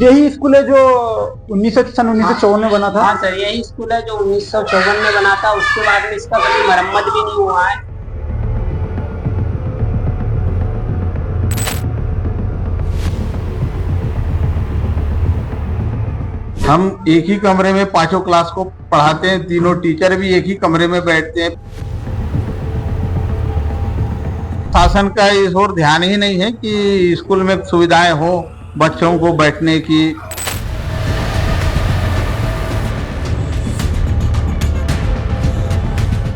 यही स्कूल है जो 1954 में बना था। हाँ सर, यही स्कूल है जो 1954 में बना था। उसके बाद में इसका कभी मरम्मत भी नहीं हुआ है। हम एक ही कमरे में पांचों क्लास को पढ़ाते हैं, तीनों टीचर भी एक ही कमरे में बैठते हैं। शासन का इस ओर ध्यान ही नहीं है कि स्कूल में सुविधाएं हो बच्चों को बैठने की।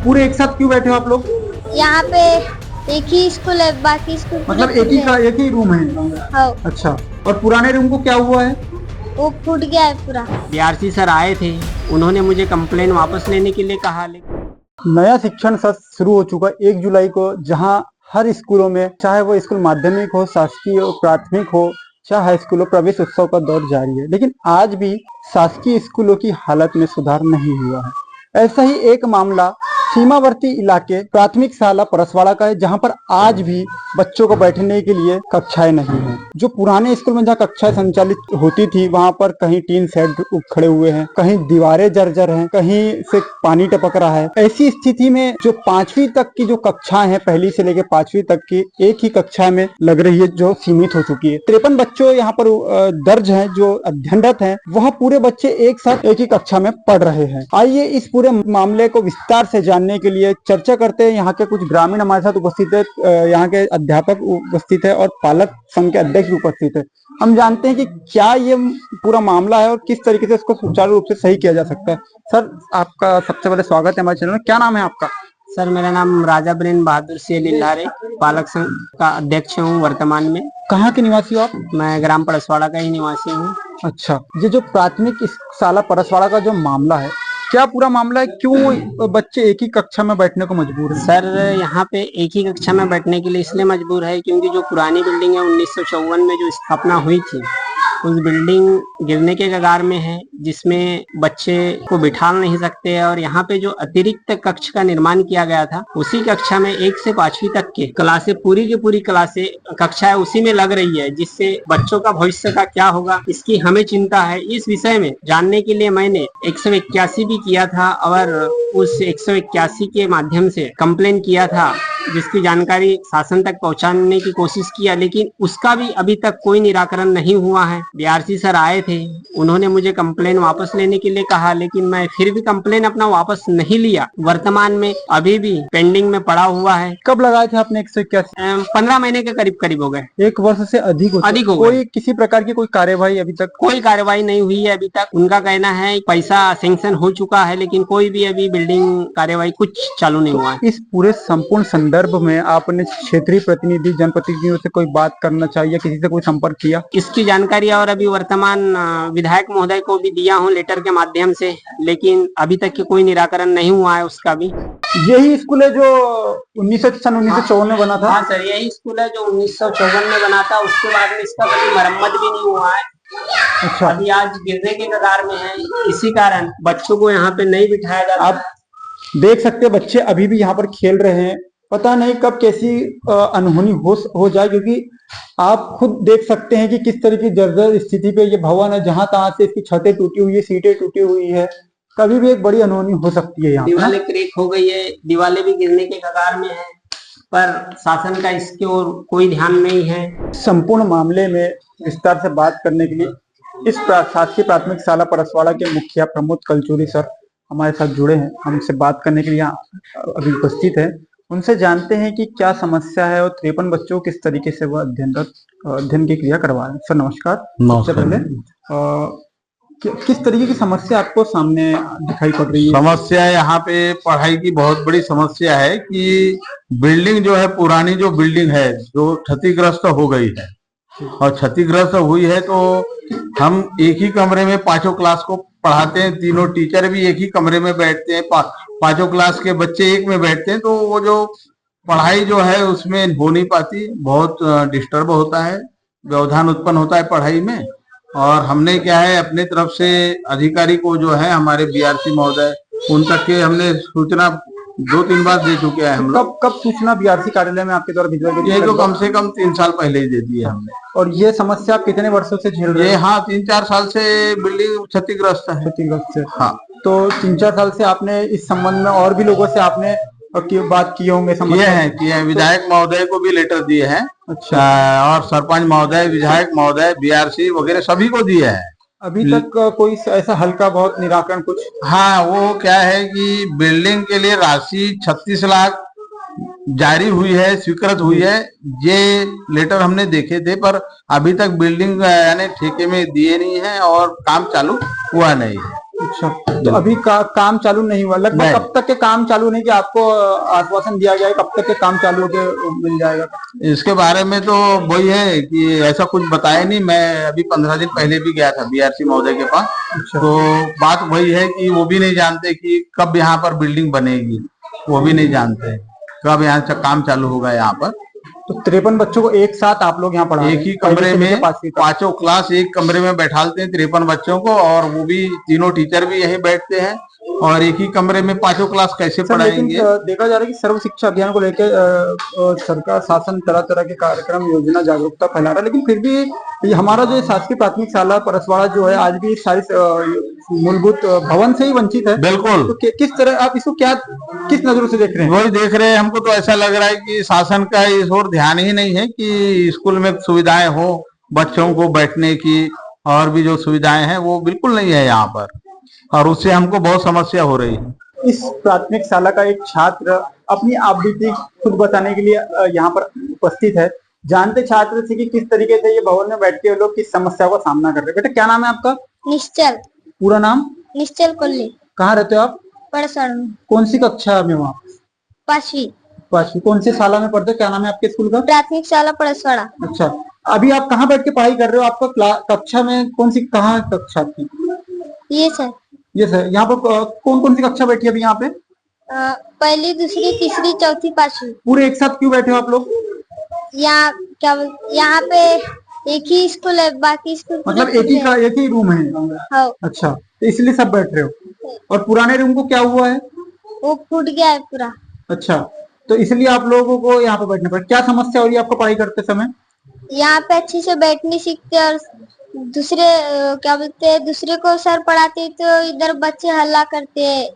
पूरे एक साथ क्यों बैठे हो आप लोग? यहाँ पे एक ही स्कूल है, बाकी स्कूल मतलब एक ही रूम है? हाँ। अच्छा, और पुराने रूम को क्या हुआ है? वो फूट गया है पूरा। बीआरसी सर आए थे, उन्होंने मुझे कंप्लेन वापस लेने के लिए कहा, लेकिन नया शिक्षण सत्र शुरू हो चुका 1 जुलाई को, जहां हर स्कूलों में, चाहे वो स्कूल माध्यमिक हो, शासकीय हो, प्राथमिक हो, चाहे हाई स्कूल हो, प्रवेश उत्सव का दौर जारी है। लेकिन आज भी शासकीय स्कूलों की हालत में सुधार नहीं हुआ है। ऐसा ही एक मामला सीमावर्ती इलाके प्राथमिक शाला परसवाड़ा का है, जहां पर आज भी बच्चों को बैठने के लिए कक्षाएं नहीं है। जो पुराने स्कूल में जहां कक्षाएं संचालित होती थी, वहां पर कहीं टीन शेड खड़े हुए हैं, कहीं दीवारें जर्जर हैं, कहीं से पानी टपक रहा है। ऐसी स्थिति में जो 5वीं तक की जो कक्षाएं हैं, पहली से लेकर 5वीं तक की एक ही कक्षा में लग रही है, जो सीमित हो चुकी है। 53 बच्चों यहाँ पर दर्ज हैं जो अध्ययनरत हैं। वह पूरे बच्चे एक साथ एक ही कक्षा में पढ़ रहे हैं। आइए इस पूरे मामले को विस्तार से जानने के लिए चर्चा करते हैं। यहाँ के कुछ ग्रामीण हमारे साथ उपस्थित है, यहाँ के अध्यापक उपस्थित है और पालक संघ के अध्यक्ष भी उपस्थित है। हम जानते हैं कि क्या ये पूरा मामला है और किस तरीके से इसको सुचारू रूप से सही किया जा सकता है। सर, आपका सबसे पहले स्वागत है हमारे चैनल में। क्या नाम है आपका? सर मेरा नाम राजा बरेन बहादुर सिंह लिल्हारे, पालक संघ का अध्यक्ष हूँ वर्तमान में। कहाँ के निवासी हो आप? मैं ग्राम परसवाड़ा का ही निवासी हूँ। अच्छा, ये जो प्राथमिक शाला परसवाड़ा का जो मामला है, क्या पूरा मामला है? क्यों बच्चे एक ही कक्षा में बैठने को मजबूर हैं? सर यहाँ पे एक ही कक्षा में बैठने के लिए इसलिए मजबूर है क्योंकि जो पुरानी बिल्डिंग है 1954 में जो स्थापना हुई थी, उस बिल्डिंग गिरने के कगार में है, जिसमें बच्चे को बिठा नहीं सकते। और यहाँ पे जो अतिरिक्त कक्ष का निर्माण किया गया था, उसी कक्षा में 1 से 5वीं तक के क्लासें, पूरी की पूरी क्लासें, कक्षाएं उसी में लग रही है, जिससे बच्चों का भविष्य का क्या होगा, इसकी हमें चिंता है। इस विषय में जानने के लिए मैंने 181 भी किया था और उस 181 के माध्यम से कंप्लेन किया था, जिसकी जानकारी शासन तक पहुंचाने की कोशिश किया, लेकिन उसका भी अभी तक कोई निराकरण नहीं हुआ है। बीआरसी सर आए थे, उन्होंने मुझे कंप्लेन वापस लेने के लिए कहा, लेकिन मैं फिर भी कंप्लेन अपना वापस नहीं लिया। वर्तमान में अभी भी पेंडिंग में पड़ा हुआ है। कब लगाए थे आपने 181? 15 महीने के करीब हो गए। 1 वर्ष से अधिक हो गए। कोई किसी प्रकार की कोई कार्यवाही अभी तक? कोई कार्यवाही नहीं हुई है अभी तक। उनका कहना है पैसा सैंक्शन हो चुका है, लेकिन कोई भी अभी बिल्डिंग कार्यवाही कुछ चालू नहीं हुआ है। इस पूरे संपूर्ण संदर्भ में आपने क्षेत्रीय प्रतिनिधि, जनप्रतिनिधियों से कोई बात करना चाहिए, किसी से कोई संपर्क किया? इसकी जानकारी और अभी वर्तमान विधायक महोदय को भी दिया हूं लेटर के माध्यम से, लेकिन अभी तक के कोई निराकरण नहीं हुआ है उसका भी। यही स्कूल है जो 1954 में बना था? हाँ सर, यही स्कूल है जो 1954 में बना था। उसके बाद में इसका कभी मरम्मत भी नहीं हुआ है। अच्छा, अभी आज गिरने के कगार में है, इसी कारण बच्चों को यहाँ पे नहीं बिठाया जाता। आप देख सकते हैं बच्चे अभी भी यहाँ पर खेल रहे हैं। पता नहीं कब कैसी अनहोनी हो जाए, क्योंकि आप खुद देख सकते हैं कि किस तरह की जर्जर स्थिति पे ये भवन है, जहां तहां से इसकी छतें टूटी हुई है, सीटें टूटी हुई है। कभी भी एक बड़ी अनहोनी हो सकती है। यहाँ दीवारें क्रैक हो गई है, दीवारें भी गिरने के कगार में है, पर शासन का इसके ओर कोई ध्यान नहीं है। संपूर्ण मामले में विस्तार से बात करने के लिए इस शासकीय प्राथमिक शाला परसवाड़ा के मुखिया प्रमोद कलचुरी सर हमारे साथ जुड़े हैं। हमसे बात करने के लिए यहाँ अभी उपस्थित है। उनसे जानते हैं कि क्या समस्या है और 53 बच्चों को किस तरीके से वो अध्ययन की क्रिया करवा रहे हैं। सर नमस्कार। सबसे पहले किस तरीके की समस्या आपको सामने दिखाई पड़ रही है? समस्या यहाँ पे पढ़ाई की बहुत बड़ी समस्या है कि बिल्डिंग जो है, पुरानी जो बिल्डिंग है, जो क्षतिग्रस्त हो गई है, और क्षतिग्रस्त हुई है तो हम एक ही कमरे में पांचों क्लास को पढ़ाते हैं, तीनों टीचर भी एक ही कमरे में बैठते हैं, पांचों क्लास के बच्चे एक में बैठते हैं, तो वो जो पढ़ाई जो है उसमें हो नहीं पाती, बहुत डिस्टर्ब होता है, व्यवधान उत्पन्न होता है पढ़ाई में। और हमने क्या है, अपने तरफ से अधिकारी को जो है, हमारे बीआरसी महोदय, उन तक के हमने सूचना 2-3 बार दे चुके हैं हम लोग। कब कब सूचना बीआरसी कार्यालय में आपके द्वारा भिजवाई गई ये थी? तो कम से कम 3 साल पहले ही दे दी है हमने। और ये समस्या आप कितने वर्षों से झेल रहे ये हैं? हाँ 3-4 साल से बिल्डिंग क्षतिग्रस्त है। क्षतिग्रस्त से। हाँ तो 3-4 साल से आपने इस संबंध में और भी लोगों से आपने बात किए होंगे? किए हैं विधायक महोदय को भी लेटर दिए हैं। अच्छा। और सरपंच महोदय, विधायक महोदय, बीआरसी वगैरह सभी को दिए हैं। अभी तक कोई ऐसा हल्का बहुत निराकरण कुछ? हाँ वो क्या है कि बिल्डिंग के लिए राशि 36 लाख जारी हुई है, स्वीकृत हुई है। ये लेटर हमने देखे थे, पर अभी तक बिल्डिंग यानी ठेके में दिए नहीं है और काम चालू हुआ नहीं है। अच्छा, तो अभी काम चालू नहीं हुआ। लगभग कब तक के काम चालू नहीं कि आपको आश्वासन दिया गया है, कब तक के काम चालू होके मिल जाएगा? इसके बारे में तो वही है कि ऐसा कुछ बताया नहीं। मैं अभी 15 दिन पहले भी गया था बीआरसी महोदय के पास। अच्छा। तो बात वही है कि वो भी नहीं जानते कि कब यहाँ पर बिल्डिंग बनेगी, वो भी नहीं जानते कब यहाँ से काम चालू होगा यहाँ पर। तो 53 बच्चों को एक साथ आप लोग यहाँ पढ़ा एक ही कमरे में 5 क्लास एक कमरे में बैठालते हैं 53 बच्चों को, और वो भी तीनों टीचर भी यहीं बैठते हैं, और एक ही कमरे में 5 क्लास कैसे पढ़ाएंगे? देखा जा रहा है कि सर्व शिक्षा अभियान को लेकर सरकार शासन तरह तरह के कार्यक्रम योजना जागरूकता फैला रहा है, लेकिन फिर भी ये हमारा जो शासकीय प्राथमिक शाला परसवाड़ा जो है आज भी सारी मूलभूत भवन से ही वंचित है। बिल्कुल। तो किस तरह आप इसको किस नजरों से देख रहे हैं? वही देख रहे हैं। हमको तो ऐसा लग रहा है कि शासन का इस ओर ध्यान ही नहीं है कि स्कूल में सुविधाएं हो बच्चों को बैठने की, और भी जो सुविधाएं हैं वो बिल्कुल नहीं है यहाँ पर, और उससे हमको बहुत समस्या हो रही है। इस प्राथमिक शाला का एक छात्र अपनी आपबीती खुद बताने के लिए यहाँ पर उपस्थित है। जानते छात्र से कि किस तरीके से ये भवन में बैठ के लोग किस समस्या का सामना कर रहे हैं। बेटा क्या नाम है आपका? निश्चल। पूरा नाम? निश्चल कोल्ले। कहाँ रहते हो आप? परसवाड़ा में। कौन सी कक्षा में हो आप? 5वीं। कौन से शाला में पढ़ते हो? क्या नाम है आपके स्कूल का? प्राथमिक शाला परसवाड़ा। अच्छा, अभी आप कहाँ बैठ के पढ़ाई कर रहे हो? आपका कक्षा में कहाँ कक्षा थी? ये सर। ये सर, यहाँ पर कौन कौन सी कक्षा बैठी है अभी यहाँ पे? पहली, दूसरी, तीसरी, चौथी, 5वीं। पूरे एक साथ क्यों बैठे हो आप लोग? यहाँ पे एक ही स्कूल है, बाकी स्कूल मतलब एक ही रूम है? हाँ। अच्छा, तो इसलिए सब बैठ रहे हो। और पुराने रूम को क्या हुआ है? वो फूट गया है पूरा। अच्छा, तो इसलिए आप लोगों को यहाँ पे बैठना पड़ा। क्या समस्या हो रही है आपको पढ़ाई करते समय? यहाँ पे अच्छे से बैठ नहीं सीखते, और दूसरे क्या बोलते हैं, दूसरे को सर पढ़ाते तो इधर बच्चे हल्ला करते हैं।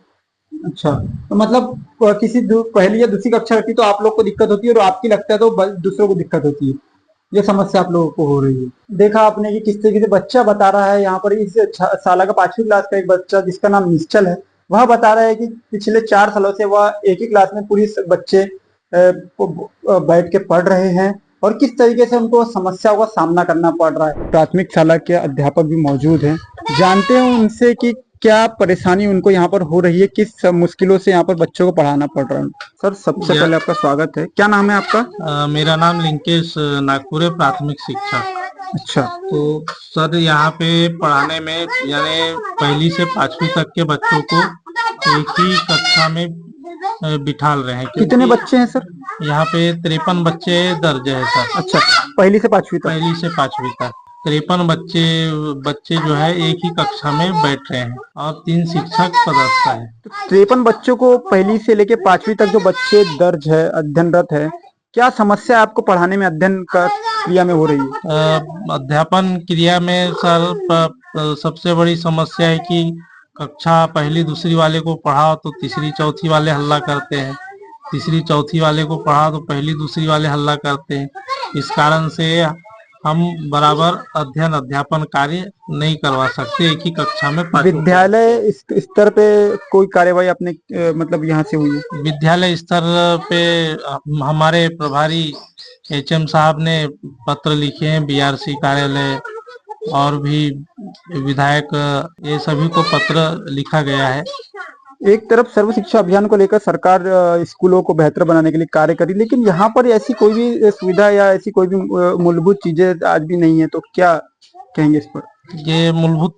अच्छा, तो मतलब किसी पहली या दूसरी कक्षा रहती तो आप लोग को दिक्कत होती है, और आपकी लगता है तो दूसरों को दिक्कत होती है। ये समस्या आप लोगों को हो रही है। देखा आपने कि किस तरीके से बच्चा बता रहा है। यहाँ पर इस शाला का 5वीं क्लास का एक बच्चा जिसका नाम निश्चल है, वह बता रहा है कि पिछले 4 सालों से वह एक ही क्लास में पूरी बच्चे बैठ के पढ़ रहे हैं, और किस तरीके से उनको समस्याओं का सामना करना पड़ रहा है। प्राथमिक शाला के अध्यापक भी मौजूद हैं, जानते हैं उनसे कि क्या परेशानी उनको यहाँ पर हो रही है, किस मुश्किलों से यहाँ पर बच्चों को पढ़ाना पड़ रहा है। सर, सबसे पहले आपका स्वागत है। क्या नाम है आपका? मेरा नाम लिंकेश नागपुरे प्राथमिक शिक्षा। अच्छा, तो सर यहाँ पे पढ़ाने में यानी पहली से 5वीं तक के बच्चों को एक ही कक्षा में बिठाल रहे हैं। कितने बच्चे हैं सर? यहाँ पे 53 बच्चे दर्ज है सर। अच्छा, पहली से 5वीं तक? पहली से 5वीं तक 53 बच्चे जो है एक ही कक्षा में बैठ रहे हैं, और 3 शिक्षक पदस्थ है। 53 बच्चों को पहली से लेके 5वीं तक जो बच्चे दर्ज है, अध्ययनरत है, क्या समस्या आपको पढ़ाने में अध्ययन का क्रिया में हो रही है? अध्यापन क्रिया में सर सबसे बड़ी समस्या है कि कक्षा पहली दूसरी वाले को पढ़ाओ तो तीसरी चौथी वाले हल्ला करते हैं, तीसरी चौथी वाले को पढ़ाओ तो पहली दूसरी वाले हल्ला करते हैं। इस कारण से हम बराबर अध्यापन कार्य नहीं करवा सकते एक ही कक्षा में। विद्यालय स्तर पे कोई कार्यवाही अपने मतलब यहाँ से हुई है? विद्यालय स्तर पे हमारे प्रभारी HM साहब ने पत्र लिखे हैं, बीआरसी कार्यालय और भी विधायक, ये सभी को पत्र लिखा गया है। एक तरफ सर्व शिक्षा अभियान को लेकर सरकार स्कूलों को बेहतर बनाने के लिए कार्य करी, लेकिन यहाँ पर ऐसी कोई भी सुविधा या ऐसी कोई भी मूलभूत चीजें आज भी नहीं है, तो क्या कहेंगे इस पर? ये मूलभूत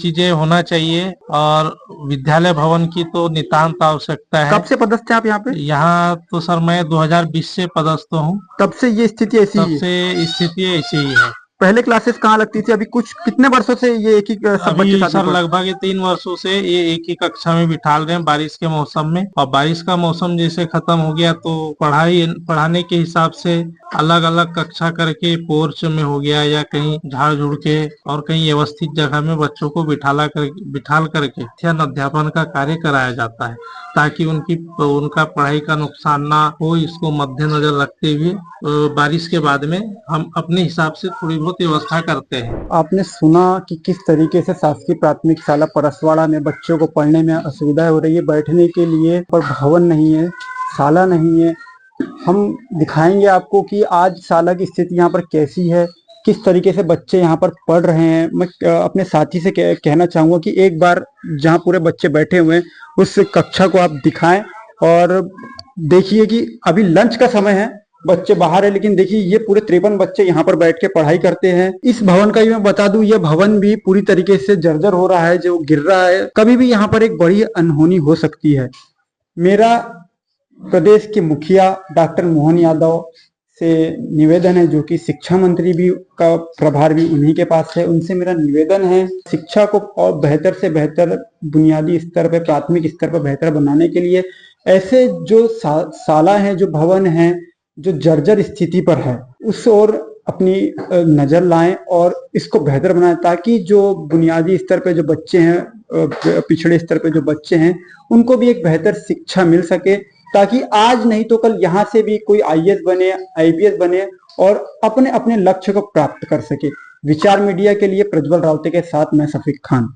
चीजें होना चाहिए, और विद्यालय भवन की तो नितांत आवश्यकता है। कब से पदस्थ हैं आप यहाँ पे? यहाँ तो सर मैं 2020 से पदस्थ हूँ। तब से ये स्थिति ऐसी ही है? पहले क्लासेस कहाँ लगती थी? अभी कुछ कितने वर्षों से ये एक ही सब बच्चे अभी साथ में सर पढ़- लगभग ये 3 वर्षों से ये एक ही कक्षा में बिठाल रहे हैं बारिश के मौसम में। और बारिश का मौसम जैसे खत्म हो गया तो पढ़ाने के हिसाब से अलग अलग कक्षा करके पोर्च में हो गया या कहीं झाड़ झुड़ के और कहीं व्यवस्थित जगह में बच्चों को बिठाल करके अध्ययन अध्यापन का कार्य कराया जाता है, ताकि उनका पढ़ाई का नुकसान ना हो। इसको मद्देनजर रखते हुए बारिश के बाद में हम अपने हिसाब से थोड़ी बहुत व्यवस्था करते हैं। आपने सुना कि किस तरीके से शासकीय प्राथमिक शाला परसवाड़ा में बच्चों को पढ़ने में असुविधा हो रही है, बैठने के लिए पर भवन नहीं है, शाला नहीं है। हम दिखाएंगे आपको कि आज शाला की स्थिति यहाँ पर कैसी है, किस तरीके से बच्चे यहाँ पर पढ़ रहे हैं। मैं अपने साथी से कहना चाहूंगा कि एक बार जहाँ पूरे बच्चे बैठे हुए हैं उस कक्षा को आप दिखाएं और देखिए कि अभी लंच का समय है, बच्चे बाहर है, लेकिन देखिए ये पूरे 53 बच्चे यहाँ पर बैठ के पढ़ाई करते हैं। इस भवन का भी मैं बता दूं, यह भवन भी पूरी तरीके से जर्जर हो रहा है, जो गिर रहा है। कभी भी यहाँ पर एक बड़ी अनहोनी हो सकती है। मेरा प्रदेश के मुखिया डॉक्टर मोहन यादव से निवेदन है, जो कि शिक्षा मंत्री भी का प्रभार भी उन्हीं के पास है, उनसे मेरा निवेदन है शिक्षा को और बेहतर से बेहतर बुनियादी स्तर पर, प्राथमिक स्तर पर बेहतर बनाने के लिए ऐसे जो शाला हैं, जो भवन हैं, जो जर्जर स्थिति पर है, उस ओर अपनी नजर लाएं और इसको बेहतर बनाएं, ताकि जो बुनियादी स्तर पे जो बच्चे हैं, पिछड़े स्तर पे जो बच्चे हैं, उनको भी एक बेहतर शिक्षा मिल सके, ताकि आज नहीं तो कल यहाँ से भी कोई IAS बने, IPS बने और अपने अपने लक्ष्य को प्राप्त कर सके। विचार मीडिया के लिए प्रज्वल राउते के साथ मैं सफीक खान।